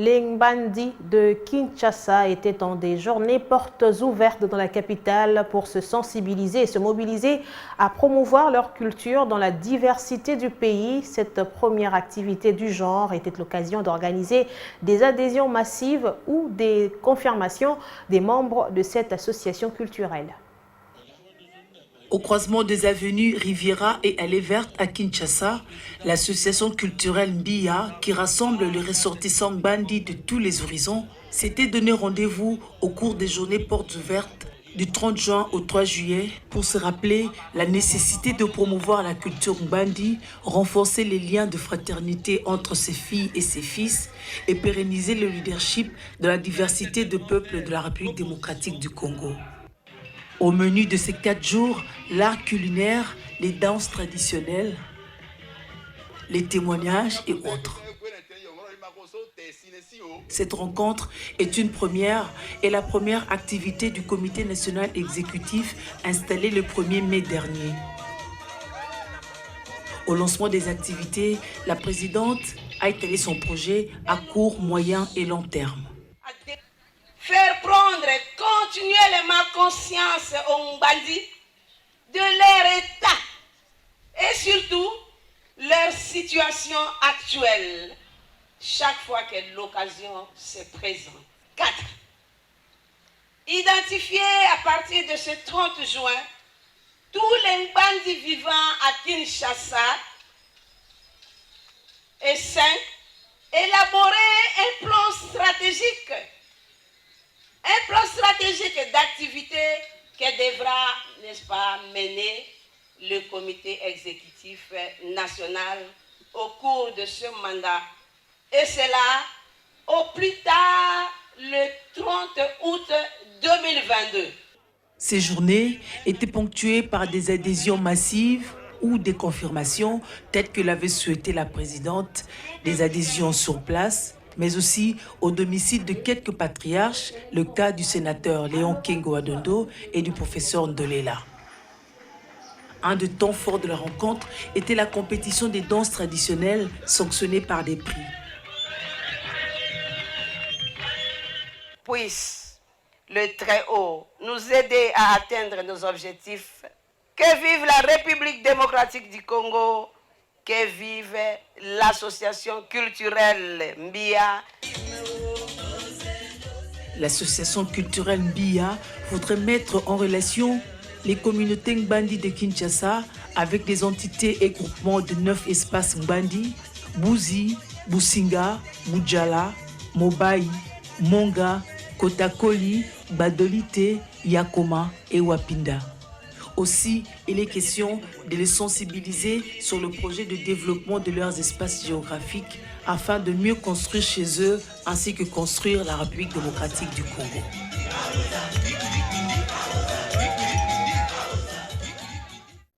Les Ngbandi de Kinshasa étaient dans des journées portes ouvertes dans la capitale pour se sensibiliser et se mobiliser à promouvoir leur culture dans la diversité du pays. Cette première activité du genre était l'occasion d'organiser des adhésions massives ou des confirmations des membres de cette association culturelle. Au croisement des avenues Riviera et Allée Verte à Kinshasa, l'association culturelle Mbia, qui rassemble les ressortissants Ngbandi de tous les horizons, s'était donné rendez-vous au cours des journées portes ouvertes du 30 juin au 3 juillet pour se rappeler la nécessité de promouvoir la culture Ngbandi, renforcer les liens de fraternité entre ses filles et ses fils et pérenniser le leadership de la diversité de peuples de la République démocratique du Congo. Au menu de ces 4 jours, l'art culinaire, les danses traditionnelles, les témoignages et autres. Cette rencontre est une première et la première activité du comité national exécutif installé le 1er mai dernier. Au lancement des activités, la présidente a étalé son projet à court, moyen et long terme. Faire prendre continuellement conscience aux Ngbandi de leur état et surtout leur situation actuelle chaque fois que l'occasion se présente. 4. Identifier à partir de ce 30 juin tous les Ngbandi vivant à Kinshasa. Et 5. Élaborer un plan stratégique. Un plan stratégique d'activité que devra, n'est-ce pas, mener le comité exécutif national au cours de ce mandat. Et cela au plus tard le 30 août 2022. Ces journées étaient ponctuées par des adhésions massives ou des confirmations, telles que l'avait souhaité la présidente, des adhésions sur place, mais aussi au domicile de quelques patriarches, le cas du sénateur Léon Kengo Adondo et du professeur Ndolela. Un des temps forts de la rencontre était la compétition des danses traditionnelles sanctionnée par des prix. Puisse le Très-Haut nous aider à atteindre nos objectifs. Que vive la République démocratique du Congo, que vive l'association culturelle Mbia. L'association culturelle Mbia voudrait mettre en relation les communautés Ngbandi de Kinshasa avec des entités et groupements de 9 espaces Ngbandi, Bouzi, Businga, Boudjala, Mobaï, Monga, Kotakoli, Badolite, Yakoma et Wapinda. Aussi, il est question de les sensibiliser sur le projet de développement de leurs espaces géographiques afin de mieux construire chez eux ainsi que construire la République démocratique du Congo.